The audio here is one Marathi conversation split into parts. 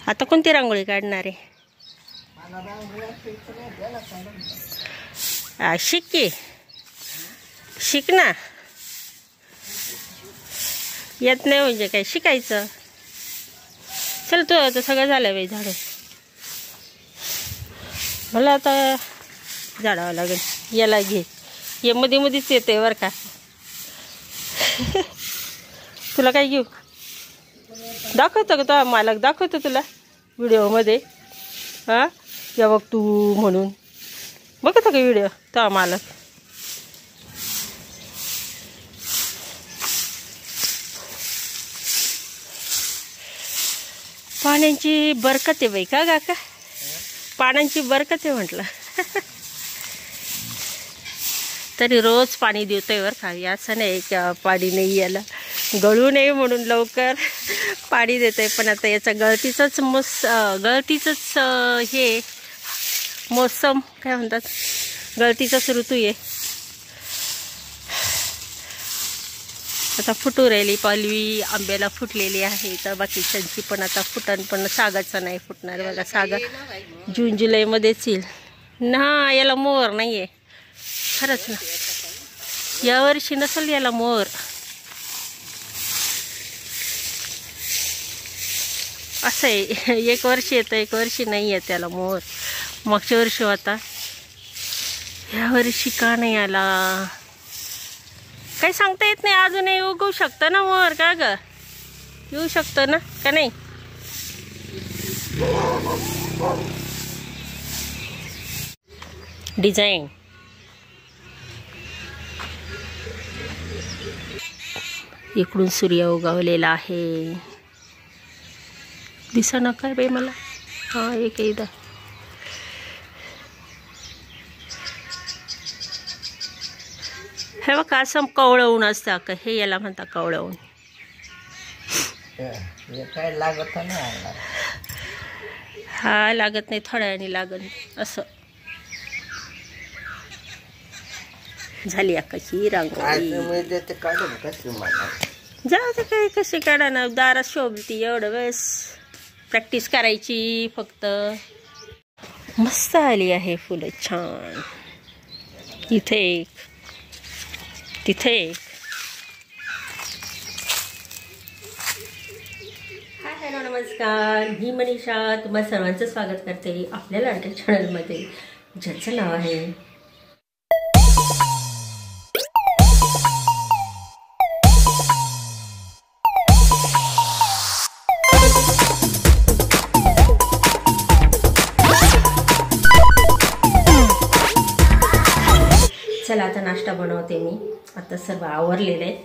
आता कोणती रांगोळी काढणार आहे? शिक की, शिक ना. येत नाही म्हणजे काय शिकायचं. चल तू आता सगळं झालं बाई झाडं. मला आता झाडावं लागेल. याला घे, ये मध्ये मध्येच येते बरं का. तुला काय घेऊ? दाखवतो का तो मालक? दाखवतो तुला व्हिडिओमध्ये. हां या बघ तू म्हणून बघतो का व्हिडिओ तो मालक? पाण्याची बरकत आहे बाई का काका? पाण्याची बरकत आहे म्हटलं. तरी रोज पाणी देतोय बरं का. असं नाही का पाणी नाही याला, गळू नये म्हणून लवकर पाणी देतोय. पण आता याचा गळतीचंच हे मोसम काय म्हणतात, गळतीचाच ऋतू आहे. आता फुटू राहिली पालवी, आंब्याला फुटलेली आहे. तर बाकीच्यांची पण आता फुटण, पण सागाचं नाही फुटणार बघा. सागा जून जुलैमध्येच येईल ना. याला मोहर नाही आहे खरंच ना, यावर्षी नसेल याला मोहर. असं आहे, एक वर्षी येतं एक वर्षी नाही आहे त्याला मोहर. मागच्या वर्षी होता, यावर्षी का नाही आला काही सांगता येत नाही. अजूनही उगवू शकतं ना मोहर, का ग येऊ शकतं ना का नाही? डिझाईन इकडून सूर्य उगवलेला आहे. दिसेना काय बाई मला. हा एक एकदा हे बघा असं कवळं ऊन असतं का, हे याला म्हणता कवळं ऊन. काय लागत नाही, हा लागत नाही, थोड्या वेळाने लागन. असं झाली आकाशी रांगोळी. जाऊ दे काय कशी काढा ना, दारात शोभती एवढं वेळेस प्रॅक्टिस करायची फक्त. मस्त आली आहे फुलं छान. इथे एक, तिथे एक. हाय हॅलो नमस्कार, मी मनीषा तुम्हा सर्वांचं स्वागत करते आपल्या लाडक्या चॅनलमध्ये, ज्याचं नाव आहे चला. आता नाश्ता बनवते मी. आता सर्व आवरलेलं आहे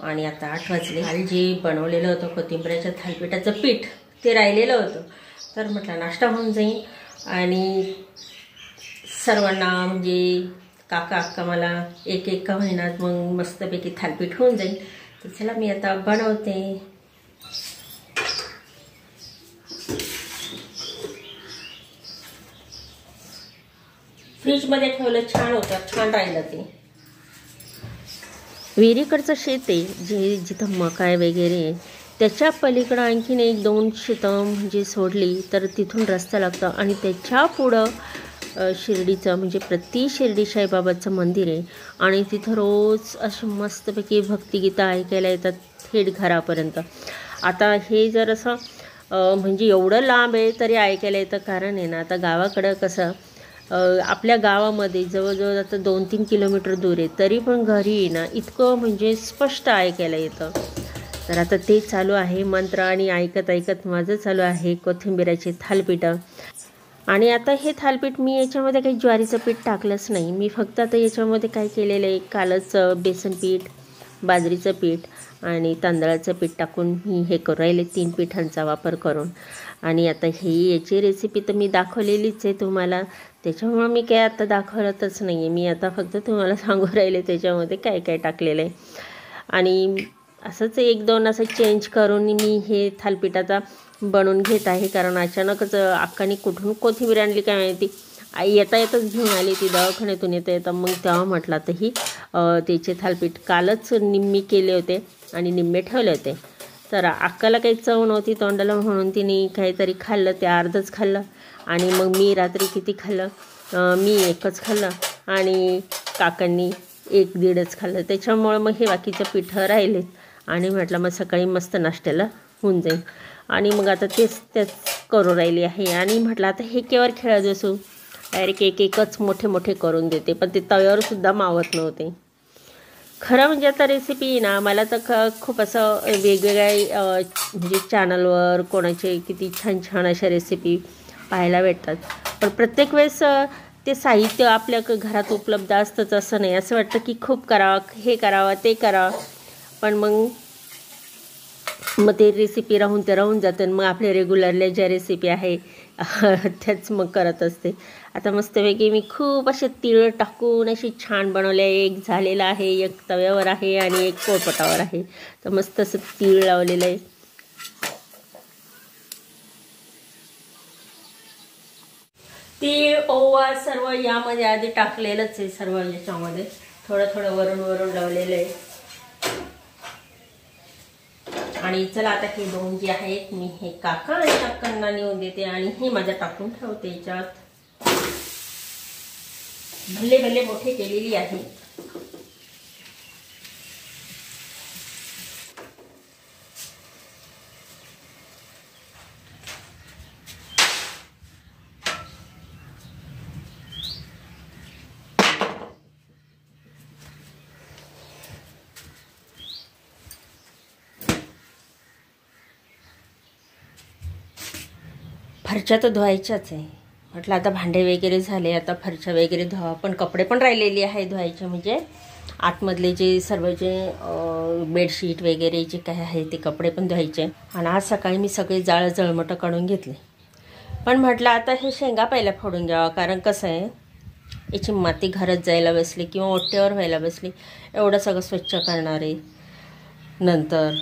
आणि आता 8 वाजले. काल जे बनवलेलं होतं कोथिंबीरच्या थालीपीठाचं पीठ ते राहिलेलं होतं, तर म्हटलं नाश्ता होऊन जाईल आणि सर्वांना म्हणजे काका अक्का मला एक एक का महिन्यात मग मस्तपैकी थालीपीठ होऊन जाईल. तर चला मी आता बनवते. फ्रीजमध्ये ठेवलं छान होतं, छान राहिलं ते. विहिरीकडचं शेत आहे जे जिथं मकाय वगैरे, त्याच्या पलीकडं आणखीन 1-2 शेतं म्हणजे सोडली तर तिथून रस्ता लागतं आणि त्याच्या पुढं शिर्डीचं म्हणजे प्रति शिर्डी साईबाबाचं मंदिर आहे आणि तिथं रोज अशी मस्तपैकी भक्तिगीतं ऐकायला येतात थेट घरापर्यंत. आता हे जर असं म्हणजे एवढं लांब आहे तरी ऐकायला येतं, कारण आहे ना आता गावाकडं कसं आपल्या गावामध्ये जवळजवळ आता 2-3 किलोमीटर दूर आहे, तरी पण घरी ना इतकं म्हणजे स्पष्ट ऐकायला येतं. तर आता ते चालू आहे मंत्र आणि ऐकत ऐकत माझं चालू आहे कोथिंबीराचे थालीपीठं. आणि आता हे थालीपीठ मी याच्यामध्ये काही ज्वारीचं पीठ टाकलंच नाही. मी फक्त आता याच्यामध्ये काय केलेलं आहे, कालच बेसन पीठ, बाजरीचं पीठ आणि तांदळाचं पीठ टाकून मी हे करू राहिले 3 पिठांचा वापर करून. आणि आता ही याची रेसिपी तर मी दाखवलेलीच आहे तुम्हाला, त्याच्यामुळं मी काय आता दाखवतच नाही आहे. मी आता फक्त तुम्हाला सांगू राहिले त्याच्यामध्ये काय काय टाकलेलं आहे. आणि असंच 1-2 असं चेंज करून मी हे थालीपीठाचा बनवून घेत आहे, कारण अचानकच अक्काने कुठून कोथिंबीर आणली काय माहिती. आई येता येतच घेऊन आली ती दवाखान्यातून येता येतं. मग तेव्हा म्हटलं तर ही त्याचे थालीपीठ कालच निम्मी केले होते आणि निम्मे ठेवले होते. तर अक्काला काही चव नव्हती तोंडाला म्हणून तिने काहीतरी खाल्लं, ते अर्धच खाल्लं. आणि मग मी रात्री किती खाल्लं, मी एकच खाल्लं आणि काकांनी 1-1.5च खाल्लं. त्याच्यामुळं मग हे बाकीचं पिठं राहिलेत आणि म्हटलं मग सकाळी मस्त नाश्त्याला होऊन जाईल. आणि मग आता तेच करून राहिली आहे. आणि म्हटलं आता हे केव्हा खेळत बसू, डायरेक्ट एकच मोठे करून देते. पण ते तव्यावरसुद्धा मावत नव्हते. खरं म्हणजे आता रेसिपी ना मला तर खूप असं वेगवेगळ्या म्हणजे चॅनलवर कोणाचे किती छान अशा रेसिपी पाहायला भेटतात. पण प्रत्येक वेळेस ते साहित्य आपल्या घरात उपलब्ध असतंच असं नाही. असं वाटतं की खूप करावं, हे करावं, ते करावं. पण मग ते रेसिपी राहून जातं. मग आपल्या रेग्युलरल्या ज्या रेसिपी आहे त्याच मग करत असते. आता मस्तपैकी मी खूप असे तीळ टाकून अशी छान बनवले. एक झालेला आहे, एक तव्यावर आहे आणि एक पोळपाटावर आहे. तर मस्त असं तीळ लावलेलं आहे. तीळ, ओवा सर्व यामध्ये आधी टाकलेलंच आहे. सर्व याच्यामध्ये थोडं वरून लावलेलं आहे. आणि चला आता हे 2 जे आहेत मी हे काका आणि अक्कांना नेऊन देते आणि हे माझ्या टाकून ठेवते. याच्यात भले मोठे केलेली आहे. फरच्या तर धुवायच्याच आहे. म्हटलं आता भांडे वगैरे झाले, आता फरच्या वगैरे धुवा. पण कपडे पण राहिलेले आहे धुवायचे. म्हणजे आतमधले जे सर्व जे बेडशीट वगैरे जे काय आहे ते कपडे पण धुवायचे. आणि आज सकाळी मी सगळे जळमटं काढून घेतले. पण म्हटलं आता हे शेंगा पहिल्या फोडून घ्यावा. कारण कसं आहे, याची माती घरात जायला बसली किंवा ओट्यावर व्हायला बसली, एवढं सगळं स्वच्छ करणार आहे नंतर.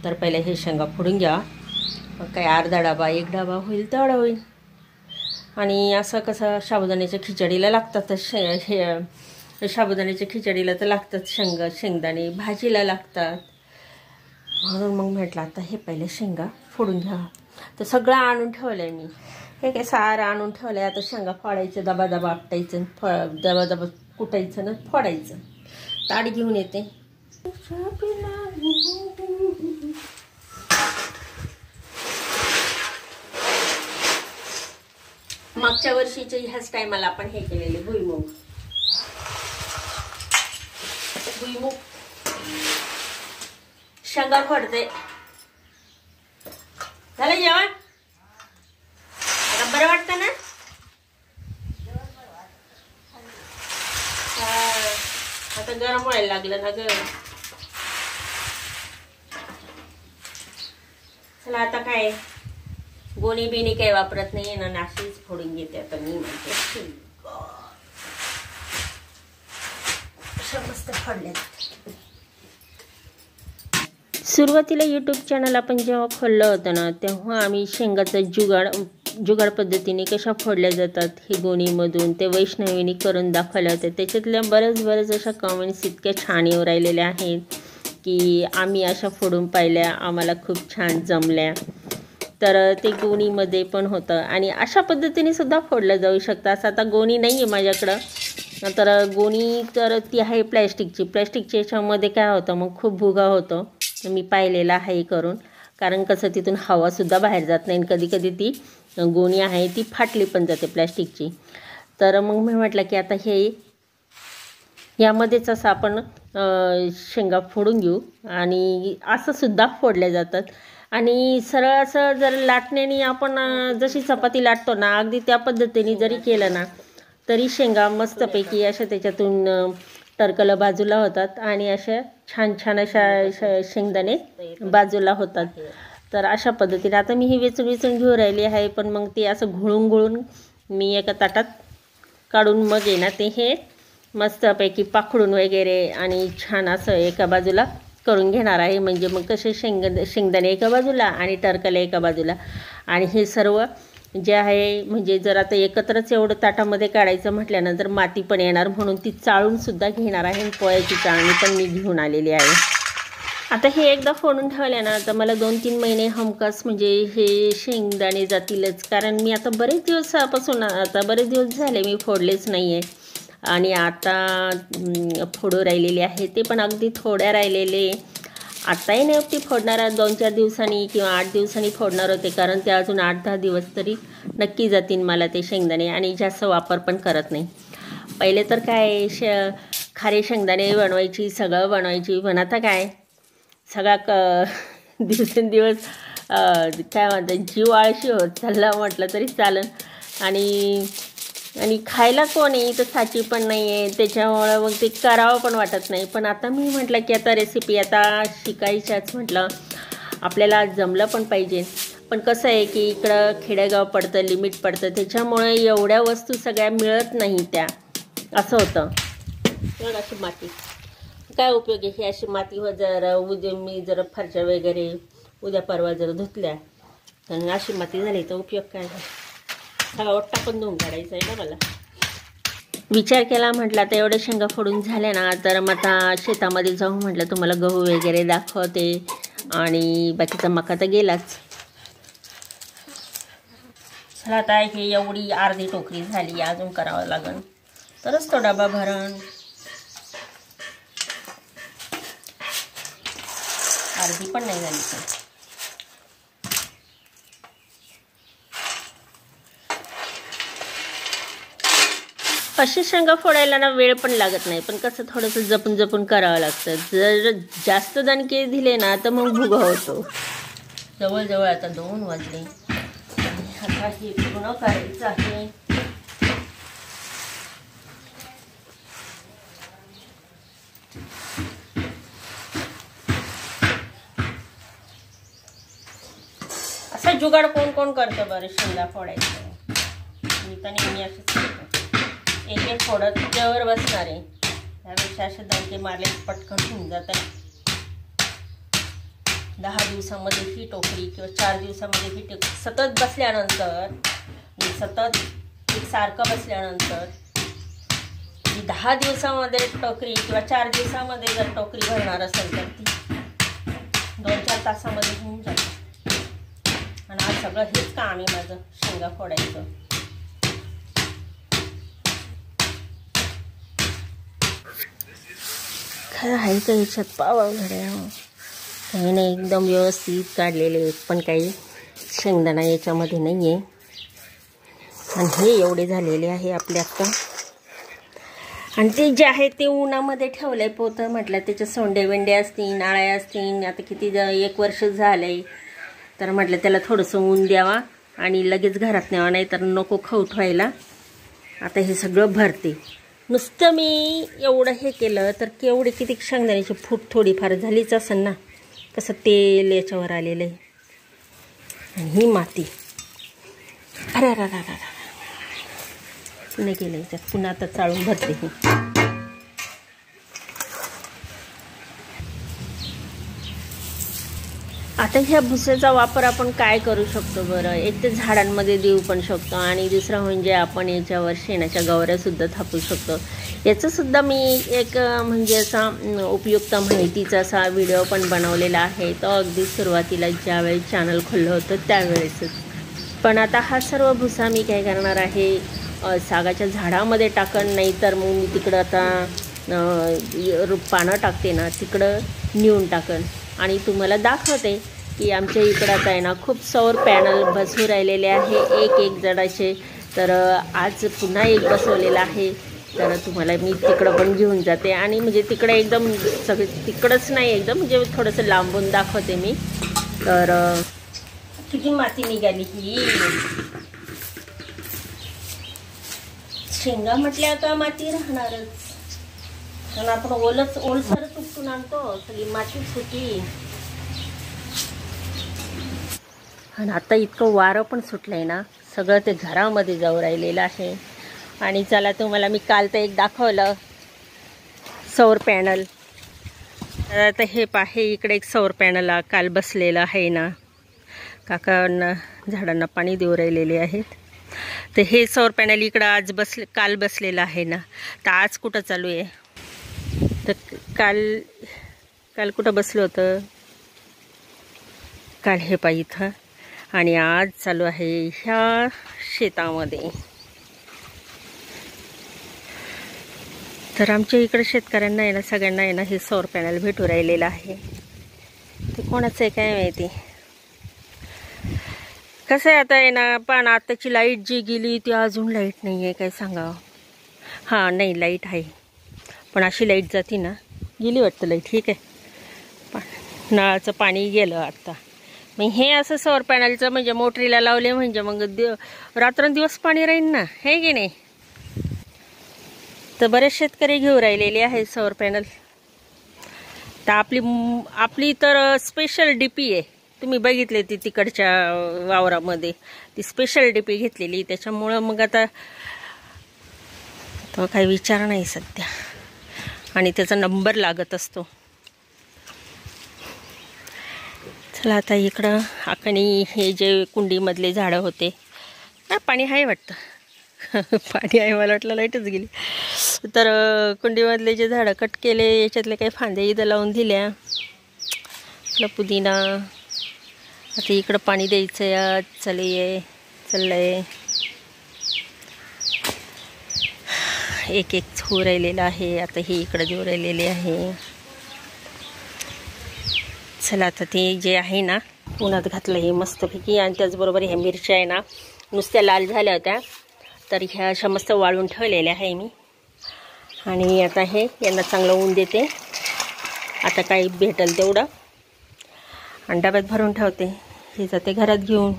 तर पहिले हे शेंगा फोडून घ्या. मग काही अर्धा डबा 1 डबा होईल तेवढा होईल. आणि असं कसं साबुदाण्याच्या खिचडीला लागतातच साबुदाण्याच्या खिचडीला तर लागतात शेंगदाणे, भाजीला लागतात. म्हणून मग म्हटलं आता हे पहिले शेंगा फोडून घ्या. तर सगळं आणून ठेवलं आहे मी. हे काय सारं आणून ठेवलं आहे. आता शेंगा फोडायचं, दबा आपटायचं, दबा कुटायचं ना फोडायचं. ताट घेऊन येते. मागच्या वर्षीच्या ह्याच टायमाला आपण हे केलेले भुईमुग शेंगा फोडते. झालं जेवण? आता बरं वाटतं ना? आता गरम व्हायला लागलं ना ग. चला आता काय गोणी बिणी काही वापरत नाहीये ना, नाशीच फोडून घेते आता मी. म्हणते मस्त फोडले. सुरुवातीला यूट्यूब चॅनल आपण जेव्हा खोललं होतं ना, तेव्हा आम्ही शेंगाचा जुगाड पद्धतीने कशा फोडल्या जातात हे गोणीमधून ते वैष्णवीनी करून दाखवल्या होत्या. त्याच्यातल्या बऱ्याच अशा कमेंट्स इतक्या छान येऊ राहिलेल्या आहेत की आम्ही अशा फोडून पाहिल्या, आम्हाला खूप छान जमल्या. तर ते गोणीमध्ये पण होतं आणि अशा पद्धतीने सुद्धा फोडलं जाऊ शकतं. असं आता गोणी नाही आहे माझ्याकडं. तर गोणी तर ती आहे प्लॅस्टिकची याच्यामध्ये काय होतं मग खूप भुगा होतो. मी पाहिलेलं आहे करून. कारण कसं तिथून हवासुद्धा बाहेर जात नाही. कधी ती गोणी आहे ती फाटली पण जाते प्लॅस्टिकची. तर मग मी म्हटलं की आता हे यामध्येच असं आपण शेंगा फोडून घेऊ. आणि असं सुद्धा फोडल्या जातात. आणि सरळ असं जर लाटण्याने आपण जशी चपाती लाटतो ना, अगदी त्या पद्धतीने जरी केलं ना तरी शेंगा मस्तपैकी अशा त्याच्यातून टरकलं बाजूला होतात आणि अशा छान अशा शेंगदाणे बाजूला होतात. तर अशा पद्धतीने आता मी ही वेचून घेऊ राहिली आहे. पण मग ते असं घोळून मी एका ताटात काढून मग आहे ना ते हे मस्तपैकी पाखडून वगैरे आणि छान असं एका बाजूला करून घेणार आहे. म्हणजे मग कसे शेंगदाणे एका बाजूला आणि टरकले एका बाजूला. आणि हे सर्व जे आहे म्हणजे जर आता एकत्रच एवढं ताटामध्ये काढायचं म्हटल्यानंतर माती पण येणार, म्हणून ती चाळूनसुद्धा घेणार आहे. पोळ्याची चाळणी पण मी घेऊन आलेली आहे. आता हे एकदा फोडून ठेवले ना तर मला 2-3 महिने हमखास म्हणजे हे शेंगदाणे जातीलच, कारण मी आता बरेच दिवस झाले मी फोडलेच नाही आहे. आणि आता फोडू राहिलेले आहे, ते पण अगदी थोड्या राहिलेले. आताही नाही ती फोडणार, 2-4 दिवसांनी किंवा 8 दिवसांनी फोडणार होते, कारण ते अजून 8-10 दिवस तरी नक्की जातील मला ते शेंगदाणे. आणि जास्त वापर पण करत नाही. पहिले तर काय खारे शेंगदाणे बनवायची, सगळं बनवायची, पण आता काय सगळा दिवसेंदिवस काय म्हणतात जीव आळशी होत चालला म्हटलं तरी चालेल. आणि खायला कोण आहे तर साची पण नाही आहे, त्याच्यामुळं मग ते करावं पण वाटत नाही. पण आता मी म्हटलं की आता रेसिपी आता शिकायच्याच, म्हटलं आपल्याला जमलं पण पाहिजे. पण कसं आहे की इकडं खेडेगाव पडतं, लिमिट पडतं, त्याच्यामुळे एवढ्या वस्तू सगळ्या मिळत नाही त्या, असं होतं. मग अशी माती काय उपयोग आहे, ही अशी माती उद्या मी जर फरच्या वगैरे उद्या परवा जर धुतल्या तर अशी माती झाली तर उपयोग काय, सगळा ओट्टा पण धुवून काढायचा आहे ना मला. विचार केला, म्हटलं आता एवढे शेंगा फोडून झाल्या ना तर मग आता शेतामध्ये जाऊ, म्हटलं तुम्हाला गहू वगैरे दाखवते, आणि बाकीचा मका तर गेलाच. चला आता हे एवढी अर्धी टोकरी झाली, अजून करावं लागेल तरच तो डबा भरण. अर्धी पण नाही झाली तर अशी शेंगा फोडायला ना वेळ पण लागत नाही, पण कसं थोडंसं जपून जपून करावं लागतं. जर जास्त दणके दिले ना तर मग भुगा होतो. जवळजवळ आता 2 वाजले, आता हे पूर्ण करायचं आहे. असं जुगाड कोण कोण करतं बरं शेंगा फोडायचं, मी तर नेहमी असंच करतो. एक फोडत त्यावर बसणार आहे, त्यापेक्षा असे दणके मारले पटकन होऊन जात आहे. 10 दिवसामध्ये ही टोकरी किंवा 4 दिवसामध्ये ही टोकरी सतत बसल्यानंतर, सतत सारखं बसल्यानंतर 10 दिवसामध्ये टोकरी किंवा 4 दिवसामध्ये जर टोकरी भरणार असेल तर ती 2-4 तासामध्ये होऊन जाते. आणि आज सगळं हेच काम आहे माझं, शेंगा फोडायचं. खरं आहे का ह्याच्यात पावा घड्या काही नाही, एकदम व्यवस्थित काढलेले, पण काही शेंगदाणा याच्यामध्ये नाही आहे. आणि हे एवढे झालेले आहे आपले आता. आणि ते जे आहे ते उन्हामध्ये ठेवलंय पोतं, म्हटलं त्याच्या सोंडे वेंडे असतील, नाळ्या असतील. आता किती 1 वर्ष झालंय, तर म्हटलं त्याला थोडंसं ऊन द्यावा आणि लगेच घरात न्यावा, नाही तर नको खवट व्हायला. आता हे सगळं भरते. नुसतं मी एवढं हे केलं तर केवढे किती शेंगदाण्याची फूट थोडीफार झालीच असेल ना. कसं तेल याच्यावर आलेलं आहे. आणि ही माती अरे पुन्हा गेलं याच्यात, पुन्हा आता चाळून भरते ही. आता ह्या भुस्याचा वापर आपण काय करू शकतो बरं, एक तर झाडांमध्ये देऊ पण शकतो, आणि दुसरं म्हणजे आपण याच्यावर शेणाच्या गवऱ्यासुद्धा थापू शकतो. याचंसुद्धा मी एक म्हणजे असा उपयुक्त माहितीचा असा व्हिडिओ पण बनवलेला आहे, तो अगदी सुरुवातीला ज्यावेळी चॅनल खोललं होतं त्यावेळेसच. पण आता हा सर्व भुसा मी काय करणार आहे, सागाच्या झाडामध्ये टाकन, नाही तर मग मी तिकडं आता पानं टाकते ना तिकडं नेऊन टाकन. आणि तुम्हाला दाखवते की आमच्या इकडं आता आहे ना खूप सौर पॅनल बसवून राहिलेले आहे, एक जणाचे. तर आज पुन्हा एक बसवलेला आहे, तर तुम्हाला मी तिकडं पण घेऊन जाते. आणि म्हणजे तिकडं एकदम तिकडंच नाही, एकदम म्हणजे थोडंसं लांबून दाखवते मी. तर किती माती निघाली ही. शेंगा म्हटल्या का माती राहणारच, कारण आपण ओलसरच उपटून आणतो, सगळी मातीच होती. आणि आता इतकं वारं पण सुटलंय ना, सगळं ते घरामध्ये जाऊ राहिलेलं आहे. आणि चला तुम्हाला मी काल तर एक दाखवलं सौर पॅनल. आता हे हे इकडे एक सौर पॅनल काल बसलेलं आहे ना, काकांना झाडांना पाणी देऊ राहिलेले आहेत. तर हे सौर पॅनल इकडं काल बसलेलं आहे ना. तर आज कुठं चालू आहे, तर काल काल कुठं बसलो होतं? काल हे पाय इथं, आणि आज चालू आहे ह्या शेतामध्ये. तर आमच्या इकडे शेतकऱ्यांना आहे ना, सगळ्यांना आहे ना, हे सौर पॅनल भेटू राहिलेलं आहे. ते कोणाचं आहे काय माहिती. कसं आहे आता आहे ना, पण आताची लाईट जी गेली ती अजून लाईट नाही आहे, काय सांगावं. हां नाही, लाईट आहे, पण अशी लाईट जाती ना, गेली वाटतं लाईट. ठीक आहे, नळाचं पाणी गेलं आता. मग हे असं सौर पॅनलचं म्हणजे मोटरीला लावले म्हणजे मग रात्रंदिवस पाणी राहील ना, हे की नाही. तर बरेच शेतकरी घेऊ राहिलेले आहे सौर पॅनल. तर आपली तर स्पेशल डीपी आहे. तुम्ही बघितले ती तिकडच्या वावरामध्ये ती स्पेशल डीपी घेतलेली, त्याच्यामुळं मग आता तो काही विचार नाही सध्या, आणि त्याचा नंबर लागत असतो. चला आता इकडं आखणी हे जे कुंडीमधले झाडं होते, पाणी आहे वाटतं. पाणी आहे, मला वाटलं लाईटच गेली. तर कुंडीमधले जे झाडं कट केले, याच्यातले काही फांद्या इथं लावून दिल्या. आपला पुदिना. आता इकडं पाणी द्यायचं आहे, चाललंय. एक हो राहिलेलं आहे. आता हे इकडं देऊ राहिलेले आहे. चला आता ते जे आहे ना, उन्हात घातलं हे मस्तपैकी. आणि त्याचबरोबर ह्या मिरच्या आहे ना, नुसत्या लाल झाल्या होत्या, तर ह्या अशा मस्त वाळून ठेवलेल्या आहे मी. आणि आता हे यांना चांगलं ऊन देते. आता काही भेटेल तेवढं, आणि डब्यात भरून ठेवते. हे जाते घरात घेऊन.